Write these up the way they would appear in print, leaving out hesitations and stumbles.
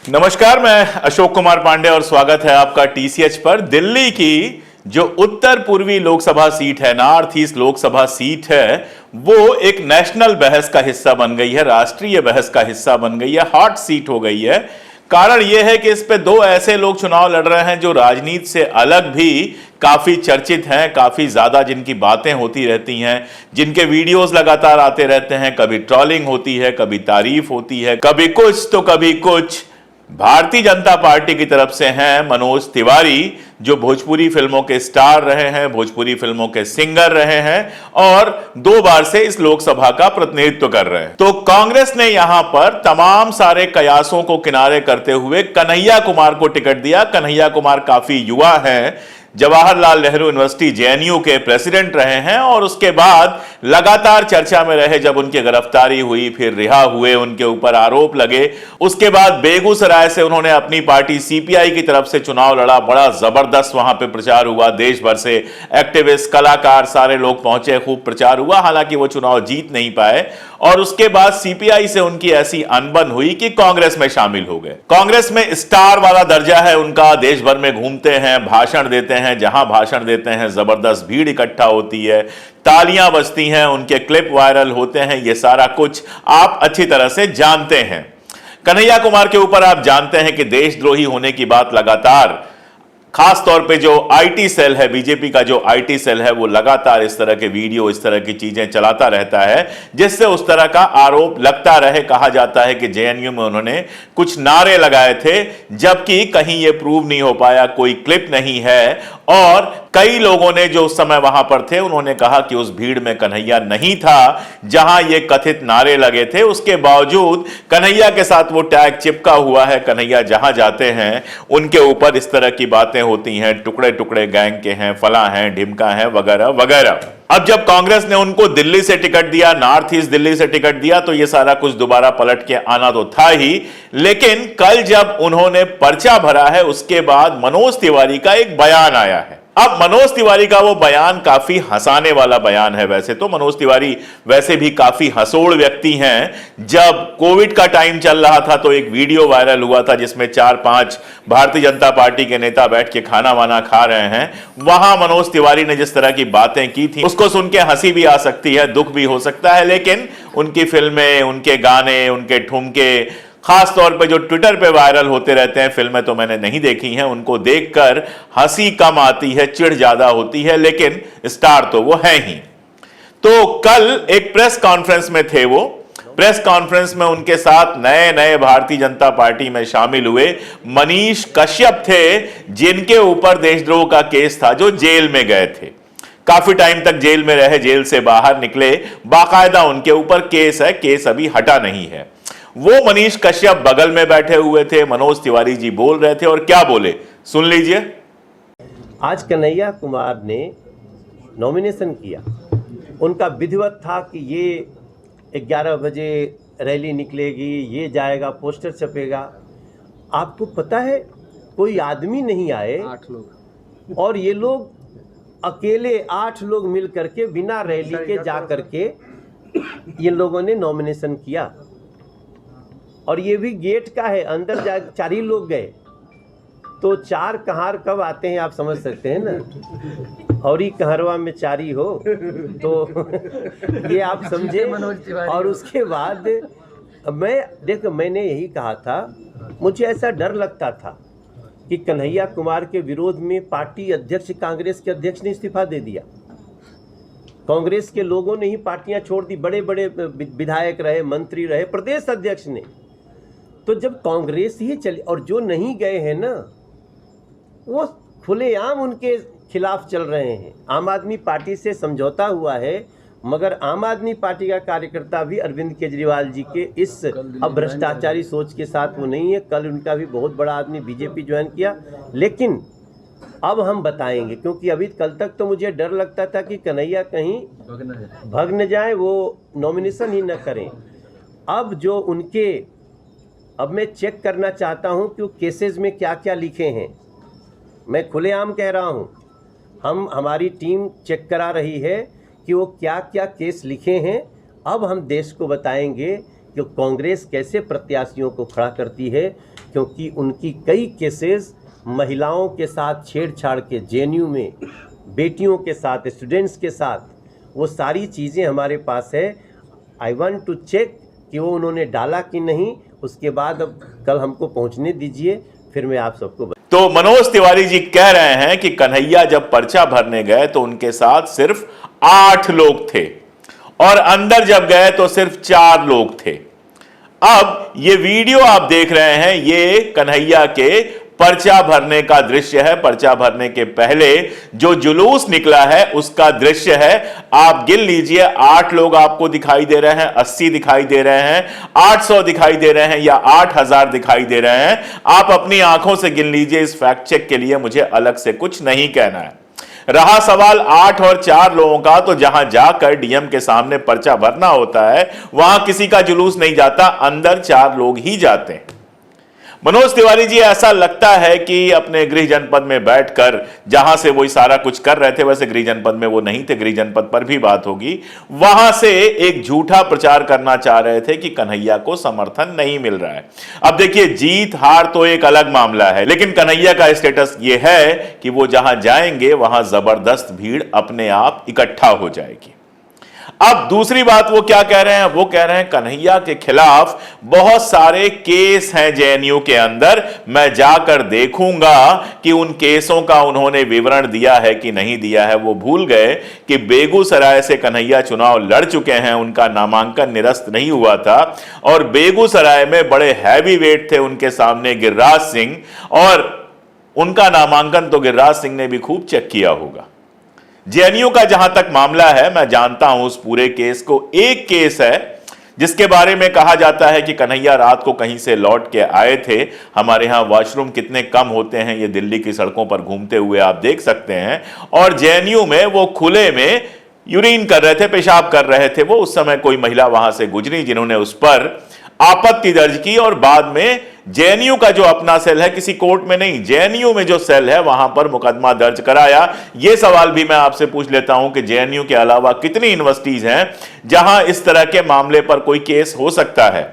नमस्कार, मैं अशोक कुमार पांडे और स्वागत है आपका टीसीएच पर। दिल्ली की जो उत्तर पूर्वी लोकसभा सीट है, नॉर्थ ईस्ट लोकसभा सीट है, वो एक नेशनल बहस का हिस्सा बन गई है, राष्ट्रीय बहस का हिस्सा बन गई है, हॉट सीट हो गई है। कारण यह है कि इस पे दो ऐसे लोग चुनाव लड़ रहे हैं जो राजनीति से अलग भी काफी चर्चित हैं, काफी ज्यादा जिनकी बातें होती रहती हैं, जिनके वीडियोस लगातार आते रहते हैं। कभी ट्रोलिंग होती है, कभी तारीफ होती है, कभी कुछ तो कभी कुछ। भारतीय जनता पार्टी की तरफ से हैं मनोज तिवारी, जो भोजपुरी फिल्मों के स्टार रहे हैं, भोजपुरी फिल्मों के सिंगर रहे हैं और 2 बार से इस लोकसभा का प्रतिनिधित्व कर रहे हैं। तो कांग्रेस ने यहां पर तमाम सारे कयासों को किनारे करते हुए कन्हैया कुमार को टिकट दिया। कन्हैया कुमार काफी युवा हैं, जवाहरलाल नेहरू यूनिवर्सिटी जेएनयू के प्रेसिडेंट रहे हैं और उसके बाद लगातार चर्चा में रहे। जब उनकी गिरफ्तारी हुई, फिर रिहा हुए, उनके ऊपर आरोप लगे, उसके बाद बेगूसराय से उन्होंने अपनी पार्टी सीपीआई की तरफ से चुनाव लड़ा। बड़ा जबरदस्त वहां पे प्रचार हुआ, देश भर से एक्टिविस्ट, कलाकार, सारे लोग पहुंचे, खूब प्रचार हुआ। हालांकि वो चुनाव जीत नहीं पाए और उसके बाद सीपीआई से उनकी ऐसी अनबन हुई कि कांग्रेस में शामिल हो गए। कांग्रेस में स्टार वाला दर्जा है उनका, देश भर में घूमते हैं, भाषण देते हैं, जहां भाषण देते हैं जबरदस्त भीड़ इकट्ठा होती है, तालियां बजती हैं, उनके क्लिप वायरल होते हैं। ये सारा कुछ आप अच्छी तरह से जानते हैं। कन्हैया कुमार के ऊपर आप जानते हैं कि देशद्रोही होने की बात लगातार, खास तौर पे जो आईटी सेल है, बीजेपी का जो आईटी सेल है, वो लगातार इस तरह के वीडियो, इस तरह की चीजें चलाता रहता है, जिससे उस तरह का आरोप लगता रहे। कहा जाता है कि जेएनयू में उन्होंने कुछ नारे लगाए थे, जबकि कहीं ये प्रूव नहीं हो पाया, कोई क्लिप नहीं है। और कई लोगों ने जो उस समय वहां पर थे, उन्होंने कहा कि उस भीड़ में कन्हैया नहीं था जहां ये कथित नारे लगे थे। उसके बावजूद कन्हैया के साथ वो टैग चिपका हुआ है। कन्हैया जहां जाते हैं उनके ऊपर इस तरह की बातें होती हैं, टुकड़े टुकड़े गैंग के हैं, फला हैं, ढिमका हैं, वगैरह वगैरह। अब जब कांग्रेस ने उनको दिल्ली से टिकट दिया, नॉर्थ ईस्ट दिल्ली से टिकट दिया, तो ये सारा कुछ दोबारा पलट के आना तो था ही। लेकिन कल जब उन्होंने पर्चा भरा है, उसके बाद मनोज तिवारी का एक बयान आया है। अब मनोज तिवारी का वो बयान काफी हंसाने वाला बयान है। वैसे तो मनोज तिवारी वैसे भी काफी हंसोड़ व्यक्ति हैं। जब कोविड का टाइम चल रहा था तो एक वीडियो वायरल हुआ था जिसमें 4-5 भारतीय जनता पार्टी के नेता बैठ के खाना वाना खा रहे हैं। वहां मनोज तिवारी ने जिस तरह की बातें की थी, उसको सुन के हंसी भी आ सकती है, दुख भी हो सकता है, लेकिन उनकी फिल्में, उनके गाने, उनके ठुमके, खास तौर पे जो ट्विटर पे वायरल होते रहते हैं, फिल्में तो मैंने नहीं देखी हैं, उनको देखकर हंसी कम आती है, चिढ़ ज्यादा होती है, लेकिन स्टार तो वो है ही। तो कल एक प्रेस कॉन्फ्रेंस में थे वो। प्रेस कॉन्फ्रेंस में उनके साथ नए नए भारतीय जनता पार्टी में शामिल हुए मनीष कश्यप थे, जिनके ऊपर देशद्रोह का केस था, जो जेल में गए थे, काफी टाइम तक जेल में रहे, जेल से बाहर निकले, बाकायदा उनके ऊपर केस है, केस अभी हटा नहीं है। वो मनीष कश्यप बगल में बैठे हुए थे, मनोज तिवारी जी बोल रहे थे और क्या बोले, सुन लीजिए। आज कन्हैया कुमार ने नॉमिनेशन किया। उनका विधिवत था कि ये 11 बजे रैली निकलेगी, ये जाएगा, पोस्टर छपेगा। आपको पता है कोई आदमी नहीं आए, 8 लोग, और ये लोग अकेले 8 लोग मिल करके बिना रैली के जा करके ये लोगों ने नॉमिनेशन किया। और ये भी गेट का है, अंदर जा 4 ही लोग गए, तो 4 कहार कब आते हैं आप समझ सकते हैं ना। और ही कहरवा में 4 ही हो तो ये आप समझे। और उसके बाद देखो मैंने यही कहा था, मुझे ऐसा डर लगता था कि कन्हैया कुमार के विरोध में पार्टी अध्यक्ष, कांग्रेस के अध्यक्ष ने इस्तीफा दे दिया। कांग्रेस के लोगों ने ही पार्टियां छोड़ दी, बड़े बड़े विधायक रहे, मंत्री रहे, प्रदेश अध्यक्ष ने। तो जब कांग्रेस ही चली, और जो नहीं गए हैं ना, वो खुलेआम उनके खिलाफ चल रहे हैं। आम आदमी पार्टी से समझौता हुआ है, मगर आम आदमी पार्टी का कार्यकर्ता भी अरविंद केजरीवाल जी के इस भ्रष्टाचारी सोच के साथ वो नहीं है। कल उनका भी बहुत बड़ा आदमी बीजेपी ज्वाइन किया। लेकिन अब हम बताएंगे, क्योंकि अभी कल तक तो मुझे डर लगता था कि कन्हैया कहीं भग न जाए, वो नॉमिनेशन ही न करें। अब जो उनके, अब मैं चेक करना चाहता हूं कि केसेस में क्या क्या लिखे हैं। मैं खुलेआम कह रहा हूं, हमारी टीम चेक करा रही है कि वो क्या क्या केस लिखे हैं। अब हम देश को बताएंगे कि कांग्रेस कैसे प्रत्याशियों को खड़ा करती है, क्योंकि उनकी कई केसेस महिलाओं के साथ छेड़छाड़ के, जेएनयू में बेटियों के साथ, स्टूडेंट्स के साथ, वो सारी चीज़ें हमारे पास है। आई वांट टू चेक कि वो उन्होंने डाला कि नहीं। उसके बाद अब कल हमको पहुंचने दीजिए, फिर मैं आप सबको तो मनोज तिवारी जी कह रहे हैं कि कन्हैया जब पर्चा भरने गए तो उनके साथ सिर्फ 8 लोग थे और अंदर जब गए तो सिर्फ 4 लोग थे। अब ये वीडियो आप देख रहे हैं, ये कन्हैया के पर्चा भरने का दृश्य है। पर्चा भरने के पहले जो जुलूस निकला है उसका दृश्य है। आप गिन लीजिए, 8 लोग आपको दिखाई दे रहे हैं, 80 दिखाई दे रहे हैं, 800 दिखाई दे रहे हैं या 8000 दिखाई दे रहे हैं। आप अपनी आंखों से गिन लीजिए। इस फैक्ट चेक के लिए मुझे अलग से कुछ नहीं कहना है। रहा सवाल 8 और 4 लोगों का, तो जहां जाकर डीएम के सामने पर्चा भरना होता है वहां किसी का जुलूस नहीं जाता, अंदर 4 लोग ही जाते हैं। मनोज तिवारी जी, ऐसा लगता है कि अपने गृह जनपद में बैठकर जहां से वो सारा कुछ कर रहे थे, वैसे गृह जनपद में वो नहीं थे, गृह जनपद पर भी बात होगी, वहां से एक झूठा प्रचार करना चाह रहे थे कि कन्हैया को समर्थन नहीं मिल रहा है। अब देखिए, जीत हार तो एक अलग मामला है, लेकिन कन्हैया का स्टेटस ये है कि वो जहां जाएंगे वहां जबरदस्त भीड़ अपने आप इकट्ठा हो जाएगी। अब दूसरी बात वो क्या कह रहे हैं? वो कह रहे हैं कन्हैया के खिलाफ बहुत सारे केस हैं जेएनयू के अंदर, मैं जाकर देखूंगा कि उन केसों का उन्होंने विवरण दिया है कि नहीं दिया है। वो भूल गए कि बेगूसराय से कन्हैया चुनाव लड़ चुके हैं, उनका नामांकन निरस्त नहीं हुआ था और बेगूसराय में बड़े हैवी वेट थे उनके सामने गिरिराज सिंह, और उनका नामांकन तो गिरिराज सिंह ने भी खूब चेक किया होगा। जेएनयू का जहां तक मामला है, मैं जानता हूं उस पूरे केस को। एक केस है जिसके बारे में कहा जाता है कि कन्हैया रात को कहीं से लौट के आए थे। हमारे यहां वॉशरूम कितने कम होते हैं, ये दिल्ली की सड़कों पर घूमते हुए आप देख सकते हैं। और जेएनयू में वो खुले में यूरिन कर रहे थे, पेशाब कर रहे थे। वो उस समय कोई महिला वहां से गुजरी जिन्होंने उस पर आपत्ति दर्ज की और बाद में जेएनयू का जो अपना सेल है, किसी कोर्ट में नहीं, जेएनयू में जो सेल है वहां पर मुकदमा दर्ज कराया। यह सवाल भी मैं आपसे पूछ लेता हूं कि जेएनयू के अलावा कितनी यूनिवर्सिटीज हैं जहां इस तरह के मामले पर कोई केस हो सकता है?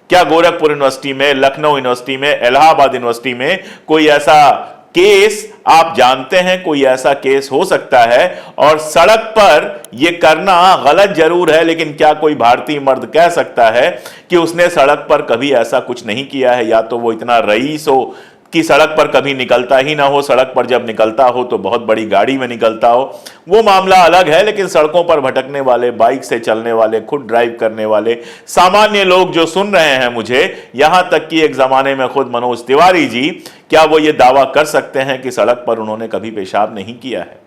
क्या गोरखपुर यूनिवर्सिटी में, लखनऊ यूनिवर्सिटी में, इलाहाबाद यूनिवर्सिटी में कोई ऐसा केस आप जानते हैं? कोई ऐसा केस हो सकता है? और सड़क पर यह करना गलत जरूर है, लेकिन क्या कोई भारतीय मर्द कह सकता है कि उसने सड़क पर कभी ऐसा कुछ नहीं किया है? या तो वो इतना रईस हो कि सड़क पर कभी निकलता ही ना हो, सड़क पर जब निकलता हो तो बहुत बड़ी गाड़ी में निकलता हो, वो मामला अलग है। लेकिन सड़कों पर भटकने वाले, बाइक से चलने वाले, खुद ड्राइव करने वाले सामान्य लोग जो सुन रहे हैं मुझे, यहां तक कि एक जमाने में खुद मनोज तिवारी जी, क्या वो ये दावा कर सकते हैं कि सड़क पर उन्होंने कभी पेशाब नहीं किया है?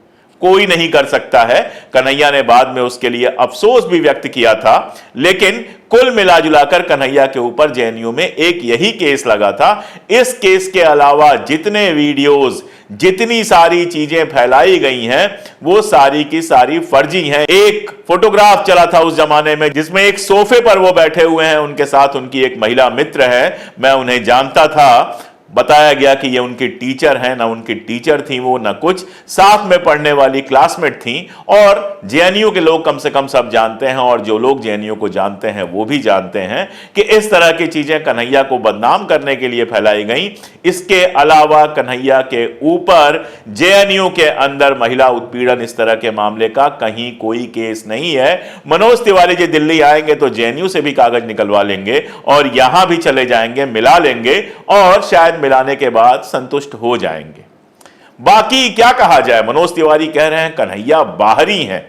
कोई नहीं कर सकता है। कन्हैया ने बाद में उसके लिए अफसोस भी व्यक्त किया था, लेकिन कुल मिलाजुलाकर कन्हैया के ऊपर जेएनयू में एक यही केस लगा था। इस केस के अलावा जितने वीडियोस, जितनी सारी चीजें फैलाई गई हैं, वो सारी की सारी फर्जी हैं। एक फोटोग्राफ चला था उस जमाने में जिसमें एक सोफे पर वो बैठे हुए हैं, उनके साथ उनकी एक महिला मित्र है, मैं उन्हें जानता था। बताया गया कि ये उनकी टीचर हैं, ना उनकी टीचर थी वो, ना कुछ, साथ में पढ़ने वाली क्लासमेट थी। और जेएनयू के लोग कम से कम सब जानते हैं, और जो लोग जेएनयू को जानते हैं वो भी जानते हैं कि इस तरह की चीजें कन्हैया को बदनाम करने के लिए फैलाई गई। इसके अलावा कन्हैया के ऊपर जेएनयू के अंदर महिला उत्पीड़न, इस तरह के मामले का कहीं कोई केस नहीं है। मनोज तिवारी जी दिल्ली आएंगे तो जेएनयू से भी कागज निकलवा लेंगे और यहां भी चले जाएंगे, मिला लेंगे और शायद मिलाने के बाद संतुष्ट हो जाएंगे। बाकी क्या कहा जाए, मनोज तिवारी कह रहे हैं कन्हैया बाहरी हैं।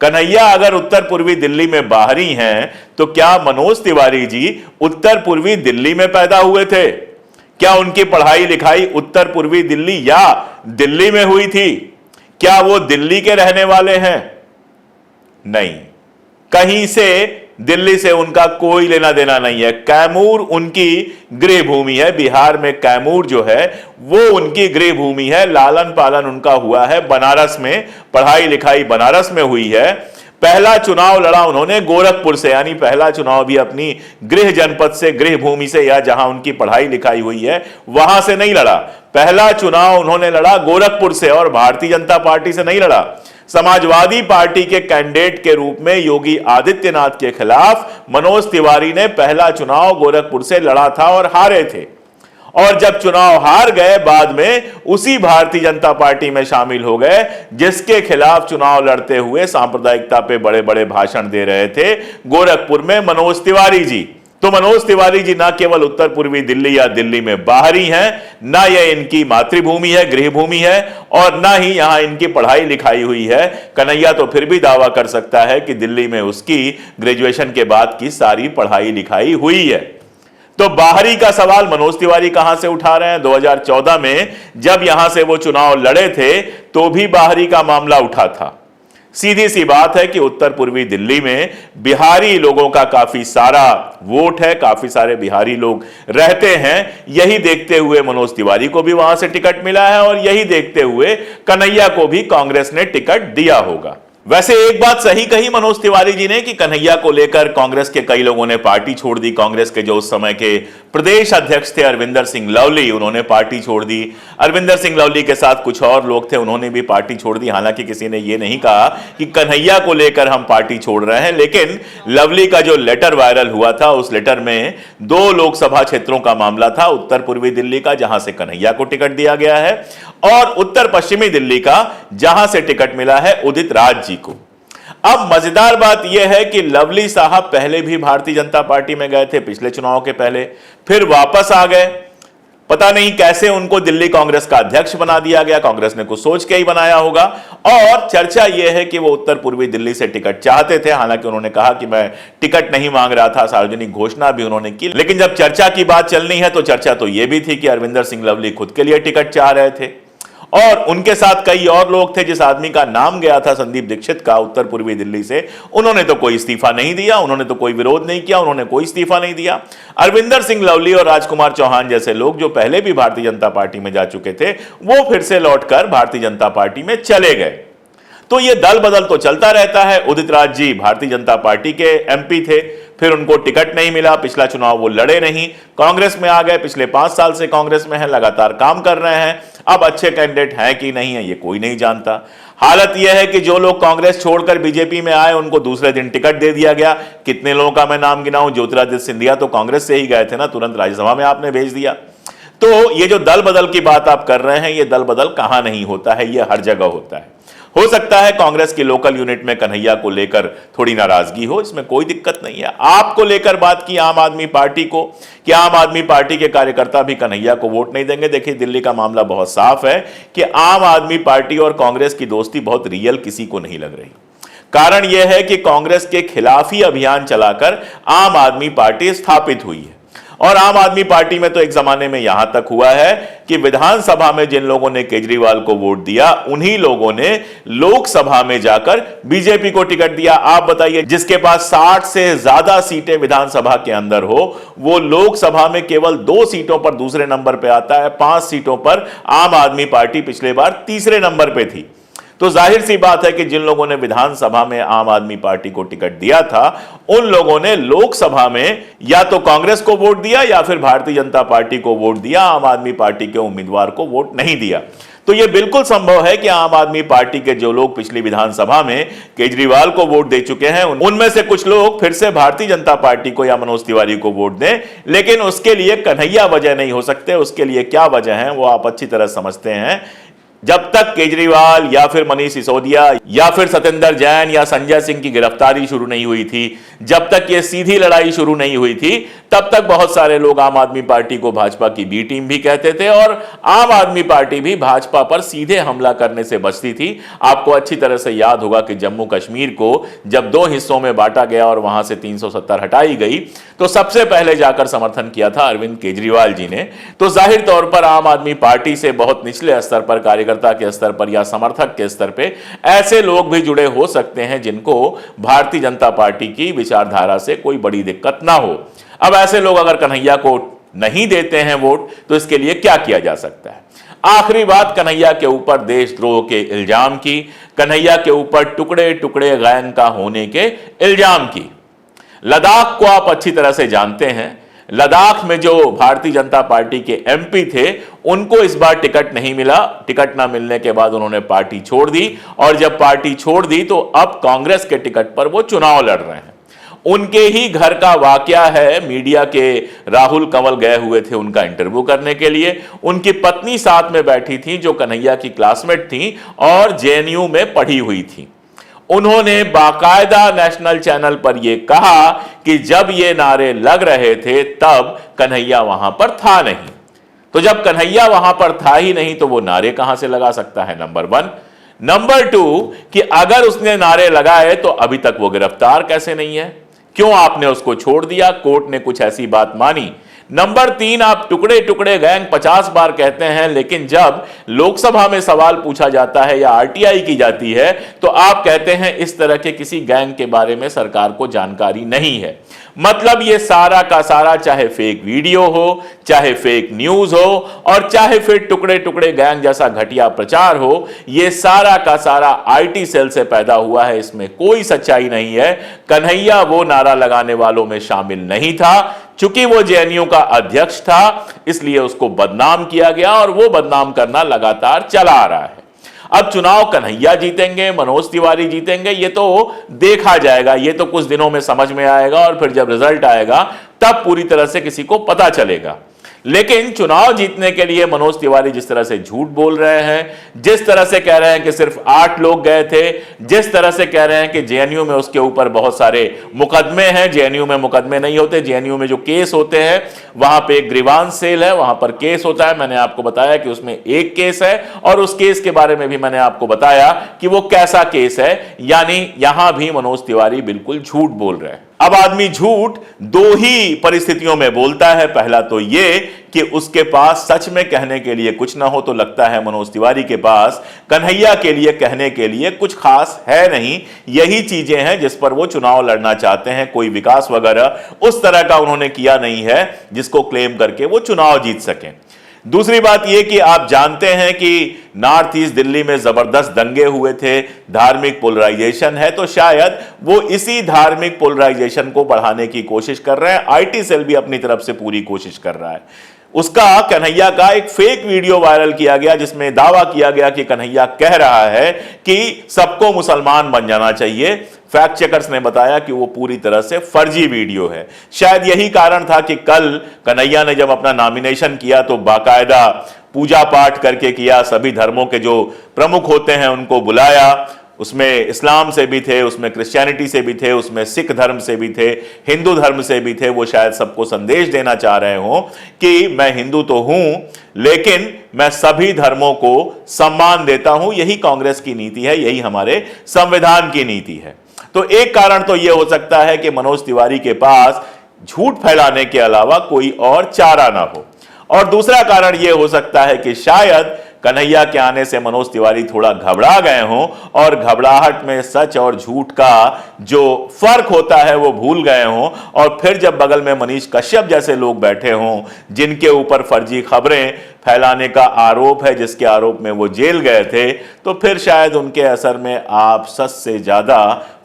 कन्हैया अगर उत्तर पूर्वी दिल्ली में बाहरी हैं तो क्या मनोज तिवारी जी उत्तर पूर्वी दिल्ली में पैदा हुए थे? क्या उनकी पढ़ाई लिखाई उत्तर पूर्वी दिल्ली या दिल्ली में हुई थी? क्या वो दिल्ली के रहने वाले हैं? नहीं, कहीं से दिल्ली से उनका कोई लेना देना नहीं है। कैमूर उनकी गृह भूमि है, बिहार में कैमूर जो है वो उनकी गृह भूमि है। लालन पालन उनका हुआ है बनारस में, पढ़ाई लिखाई बनारस में हुई है। पहला चुनाव लड़ा उन्होंने गोरखपुर से, यानी पहला चुनाव भी अपनी गृह जनपद से, गृह भूमि से, या जहां उनकी पढ़ाई लिखाई हुई है वहां से नहीं लड़ा। पहला चुनाव उन्होंने लड़ा गोरखपुर से और भारतीय जनता पार्टी से नहीं लड़ा। समाजवादी पार्टी के कैंडिडेट के रूप में योगी आदित्यनाथ के खिलाफ मनोज तिवारी ने पहला चुनाव गोरखपुर से लड़ा था और हारे थे, और जब चुनाव हार गए बाद में उसी भारतीय जनता पार्टी में शामिल हो गए जिसके खिलाफ चुनाव लड़ते हुए सांप्रदायिकता पे बड़े बड़े भाषण दे रहे थे गोरखपुर में मनोज तिवारी जी। तो मनोज तिवारी जी ना केवल उत्तर पूर्वी दिल्ली या दिल्ली में बाहरी हैं, ना यह इनकी मातृभूमि है, गृहभूमि है, और ना ही यहां इनकी पढ़ाई लिखाई हुई है। कन्हैया तो फिर भी दावा कर सकता है कि दिल्ली में उसकी ग्रेजुएशन के बाद की सारी पढ़ाई लिखाई हुई है। तो बाहरी का सवाल मनोज तिवारी कहां से उठा रहे हैं? 2014 में जब यहां से वो चुनाव लड़े थे तो भी बाहरी का मामला उठा था। सीधी सी बात है कि उत्तर पूर्वी दिल्ली में बिहारी लोगों का काफी सारा वोट है, काफी सारे बिहारी लोग रहते हैं। यही देखते हुए मनोज तिवारी को भी वहां से टिकट मिला है और यही देखते हुए कन्हैया को भी कांग्रेस ने टिकट दिया होगा। वैसे एक बात सही कही मनोज तिवारी जी ने कि कन्हैया को लेकर कांग्रेस के कई लोगों ने पार्टी छोड़ दी। कांग्रेस के जो उस समय के प्रदेश अध्यक्ष थे अरविंदर सिंह लवली, उन्होंने पार्टी छोड़ दी। अरविंदर सिंह लवली के साथ कुछ और लोग थे, उन्होंने भी पार्टी छोड़ दी। हालांकि किसी ने यह नहीं कहा कि कन्हैया को लेकर हम पार्टी छोड़ रहे हैं, लेकिन लवली का जो लेटर वायरल हुआ था उस लेटर में 2 लोकसभा क्षेत्रों का मामला था, उत्तर पूर्वी दिल्ली का जहां से कन्हैया को टिकट दिया गया है और उत्तर पश्चिमी दिल्ली का जहां से टिकट मिला है उदित राज जी को। अब मजेदार बात यह है कि लवली साहब पहले भी भारतीय जनता पार्टी में गए थे, पिछले चुनाव के पहले, फिर वापस आ गए। पता नहीं कैसे उनको दिल्ली कांग्रेस का अध्यक्ष बना दिया गया, कांग्रेस ने कुछ सोच के ही बनाया होगा। और चर्चा यह है कि वो उत्तर पूर्वी दिल्ली से टिकट चाहते थे, हालांकि उन्होंने कहा कि मैं टिकट नहीं मांग रहा था, सार्वजनिक घोषणा भी उन्होंने की। लेकिन जब चर्चा की बात चलनी है तो चर्चा तो यह भी थी कि अरविंदर सिंह लवली खुद के लिए टिकट चाह रहे थे और उनके साथ कई और लोग थे। जिस आदमी का नाम गया था संदीप दीक्षित का उत्तर पूर्वी दिल्ली से, उन्होंने तो कोई इस्तीफा नहीं दिया, उन्होंने तो कोई विरोध नहीं किया, उन्होंने कोई इस्तीफा नहीं दिया। अरविंदर सिंह लवली और राजकुमार चौहान जैसे लोग जो पहले भी भारतीय जनता पार्टी में जा चुके थे, वो फिर से लौटकर भारतीय जनता पार्टी में चले गए। तो ये दल बदल तो चलता रहता है। उदित राज जी भारतीय जनता पार्टी के एमपी थे, फिर उनको टिकट नहीं मिला, पिछला चुनाव वो लड़े नहीं, कांग्रेस में आ गए, पिछले 5 साल से कांग्रेस में है, लगातार काम कर रहे हैं। अब अच्छे कैंडिडेट हैं कि नहीं है ये कोई नहीं जानता। हालत यह है कि जो लोग कांग्रेस छोड़कर बीजेपी में आए उनको दूसरे दिन टिकट दे दिया गया। कितने लोगों का मैं नाम गिनाऊं? ज्योतिरादित्य सिंधिया तो कांग्रेस से ही गए थे ना, तुरंत राज्यसभा में आपने भेज दिया। तो ये जो दल बदल की बात आप कर रहे हैं, ये दल बदल कहां नहीं होता है, ये हर जगह होता है। हो सकता है कांग्रेस की लोकल यूनिट में कन्हैया को लेकर थोड़ी नाराजगी हो, इसमें कोई दिक्कत नहीं है। आपको लेकर बात की आम आदमी पार्टी को कि आम आदमी पार्टी के कार्यकर्ता भी कन्हैया को वोट नहीं देंगे। देखिए दिल्ली का मामला बहुत साफ है कि आम आदमी पार्टी और कांग्रेस की दोस्ती बहुत रियल किसी को नहीं लग रही। कारण यह है कि कांग्रेस के खिलाफ ही अभियान चलाकर आम आदमी पार्टी स्थापित हुई है। और आम आदमी पार्टी में तो एक जमाने में यहां तक हुआ है कि विधानसभा में जिन लोगों ने केजरीवाल को वोट दिया, उन्हीं लोगों ने लोकसभा में जाकर बीजेपी को टिकट दिया। आप बताइए, जिसके पास 60 से ज्यादा सीटें विधानसभा के अंदर हो, वो लोकसभा में केवल 2 सीटों पर दूसरे नंबर पर आता है। 5 सीटों पर आम आदमी पार्टी पिछले बार तीसरे नंबर पर थी। तो जाहिर सी बात है कि जिन लोगों ने विधानसभा में आम आदमी पार्टी को टिकट दिया था, उन लोगों ने लोकसभा में या तो कांग्रेस को वोट दिया या फिर भारतीय जनता पार्टी को वोट दिया, आम आदमी पार्टी के उम्मीदवार को वोट नहीं दिया। तो यह बिल्कुल संभव है कि आम आदमी पार्टी के जो लोग पिछली विधानसभा में केजरीवाल को वोट दे चुके हैं, उनमें से कुछ लोग फिर से भारतीय जनता पार्टी को या मनोज तिवारी को वोट दें। लेकिन उसके लिए कन्हैया वजह नहीं हो सकते। उसके लिए क्या वजह है वो आप अच्छी तरह समझते हैं। जब तक केजरीवाल या फिर मनीष सिसोदिया या फिर सत्येंद्र जैन या संजय सिंह की गिरफ्तारी शुरू नहीं हुई थी, जब तक ये सीधी लड़ाई शुरू नहीं हुई थी, तब तक बहुत सारे लोग आम आदमी पार्टी को भाजपा की बी टीम भी कहते थे और आम आदमी पार्टी भी भाजपा पर सीधे हमला करने से बचती थी। आपको अच्छी तरह से याद होगा कि जम्मू कश्मीर को जब 2 हिस्सों में बांटा गया और वहां से 370 हटाई गई, तो सबसे पहले जाकर समर्थन किया था अरविंद केजरीवाल जी ने। तो जाहिर तौर पर आम आदमी पार्टी से बहुत निचले स्तर पर, कार्यकर्ता के स्तर पर या समर्थक के स्तर पे ऐसे लोग भी जुड़े हो सकते हैं जिनको भारतीय जनता पार्टी की विचारधारा से कोई बड़ी दिक्कत ना हो। अब ऐसे लोग अगर कन्हैया को नहीं देते हैं वोट, तो इसके लिए क्या किया जा सकता है? आखिरी बात कन्हैया के ऊपर देशद्रोह के इल्जाम की, कन्हैया के ऊपर टुकड़े टुकड़े गैंग का होने के इल्जाम की। लद्दाख को आप अच्छी तरह से जानते हैं। लद्दाख में जो भारतीय जनता पार्टी के एमपी थे उनको इस बार टिकट नहीं मिला। टिकट ना मिलने के बाद उन्होंने पार्टी छोड़ दी और जब पार्टी छोड़ दी तो अब कांग्रेस के टिकट पर वो चुनाव लड़ रहे हैं। उनके ही घर का वाकया है, मीडिया के राहुल कंवल गए हुए थे उनका इंटरव्यू करने के लिए। उनकी पत्नी साथ में बैठी थी जो कन्हैया की क्लासमेट थी और जेएनयू में पढ़ी हुई थी। उन्होंने बाकायदा नेशनल चैनल पर यह कहा कि जब ये नारे लग रहे थे तब कन्हैया वहां पर था नहीं। तो जब कन्हैया वहां पर था ही नहीं तो वो नारे कहां से लगा सकता है, नंबर 1। नंबर 2 कि अगर उसने नारे लगाए तो अभी तक वो गिरफ्तार कैसे नहीं है, क्यों आपने उसको छोड़ दिया, कोर्ट ने कुछ ऐसी बात मानी। नंबर 3, आप टुकड़े टुकड़े गैंग 50 बार कहते हैं, लेकिन जब लोकसभा में सवाल पूछा जाता है या आरटीआई की जाती है तो आप कहते हैं इस तरह के किसी गैंग के बारे में सरकार को जानकारी नहीं है। मतलब ये सारा का सारा, चाहे फेक वीडियो हो, चाहे फेक न्यूज हो और चाहे फिर टुकड़े टुकड़े गैंग जैसा घटिया प्रचार हो, ये सारा का सारा आईटी सेल से पैदा हुआ है, इसमें कोई सच्चाई नहीं है। कन्हैया वो नारा लगाने वालों में शामिल नहीं था। चूंकि वो जेएनयू का अध्यक्ष था इसलिए उसको बदनाम किया गया और वो बदनाम करना लगातार चला आ रहा है। अब चुनाव कन्हैया जीतेंगे, मनोज तिवारी जीतेंगे, ये तो देखा जाएगा, ये तो कुछ दिनों में समझ में आएगा और फिर जब रिजल्ट आएगा तब पूरी तरह से किसी को पता चलेगा। लेकिन चुनाव जीतने के लिए मनोज तिवारी जिस तरह से झूठ बोल रहे हैं, जिस तरह से कह रहे हैं कि सिर्फ 8 लोग गए थे, जिस तरह से कह रहे हैं कि जेएनयू में उसके ऊपर बहुत सारे मुकदमे हैं, जेएनयू में मुकदमे नहीं होते, जेएनयू में जो केस होते हैं वहां पे एक ग्रीवांस सेल है, वहां पर केस होता है। मैंने आपको बताया कि उसमें एक केस है और उस केस के बारे में भी मैंने आपको बताया कि वो कैसा केस है। यानी यहां भी मनोज तिवारी बिल्कुल झूठ बोल रहे हैं। अब आदमी झूठ 2 ही परिस्थितियों में बोलता है। पहला तो ये कि उसके पास सच में कहने के लिए कुछ ना हो, तो लगता है मनोज तिवारी के पास कन्हैया के लिए कहने के लिए कुछ खास है नहीं। यही चीजें हैं जिस पर वो चुनाव लड़ना चाहते हैं। कोई विकास वगैरह उस तरह का उन्होंने किया नहीं है जिसको क्लेम करके वो चुनाव जीत सकें। दूसरी बात यह कि आप जानते हैं कि नॉर्थ ईस्ट दिल्ली में जबरदस्त दंगे हुए थे, धार्मिक पोलराइजेशन है, तो शायद वो इसी धार्मिक पोलराइजेशन को बढ़ाने की कोशिश कर रहे हैं। आईटी सेल भी अपनी तरफ से पूरी कोशिश कर रहा है। उसका कन्हैया का एक फेक वीडियो वायरल किया गया जिसमें दावा किया गया कि कन्हैया कह रहा है कि सबको मुसलमान बन जाना चाहिए। फैक्ट चेकर्स ने बताया कि वो पूरी तरह से फर्जी वीडियो है। शायद यही कारण था कि कल कन्हैया ने जब अपना नॉमिनेशन किया तो बाकायदा पूजा पाठ करके किया, सभी धर्मों के जो प्रमुख होते हैं उनको बुलाया। उसमें इस्लाम से भी थे, उसमें क्रिश्चियनिटी से भी थे, उसमें सिख धर्म से भी थे, हिंदू धर्म से भी थे। वो शायद सबको संदेश देना चाह रहे हो कि मैं हिंदू तो हूं लेकिन मैं सभी धर्मों को सम्मान देता हूं। यही कांग्रेस की नीति है, यही हमारे संविधान की नीति है। तो एक कारण तो यह हो सकता है कि मनोज तिवारी के पास झूठ फैलाने के अलावा कोई और चारा ना हो, और दूसरा कारण यह हो सकता है कि शायद कन्हैया के आने से मनोज तिवारी थोड़ा घबरा गए हों और घबराहट में सच और झूठ का जो फर्क होता है वो भूल गए हों। और फिर जब बगल में मनीष कश्यप जैसे लोग बैठे हों जिनके ऊपर फर्जी खबरें फैलाने का आरोप है, जिसके आरोप में वो जेल गए थे, तो फिर शायद उनके असर में आप सच से ज्यादा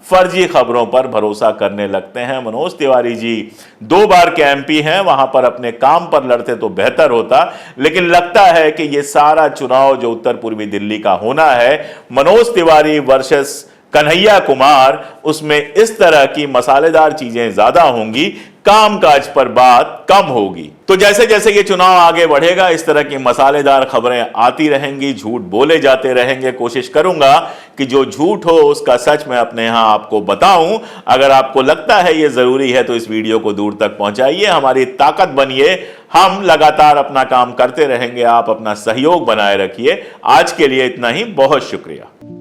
फर्जी खबरों पर भरोसा करने लगते हैं। मनोज तिवारी जी 2 बार के एमपी हैं, वहां पर अपने काम पर लड़ते तो बेहतर होता, लेकिन लगता है कि ये सारा चुनाव जो उत्तर पूर्वी दिल्ली का होना है, मनोज तिवारी वर्सेस कन्हैया कुमार, उसमें इस तरह की मसालेदार चीजें ज्यादा होंगी, कामकाज पर बात कम होगी। तो जैसे जैसे ये चुनाव आगे बढ़ेगा इस तरह की मसालेदार खबरें आती रहेंगी, झूठ बोले जाते रहेंगे। कोशिश करूंगा कि जो झूठ हो उसका सच मैं अपने यहां आपको बताऊं। अगर आपको लगता है ये जरूरी है तो इस वीडियो को दूर तक पहुंचाइए, हमारी ताकत बनिए। हम लगातार अपना काम करते रहेंगे, आप अपना सहयोग बनाए रखिए। आज के लिए इतना ही, बहुत शुक्रिया।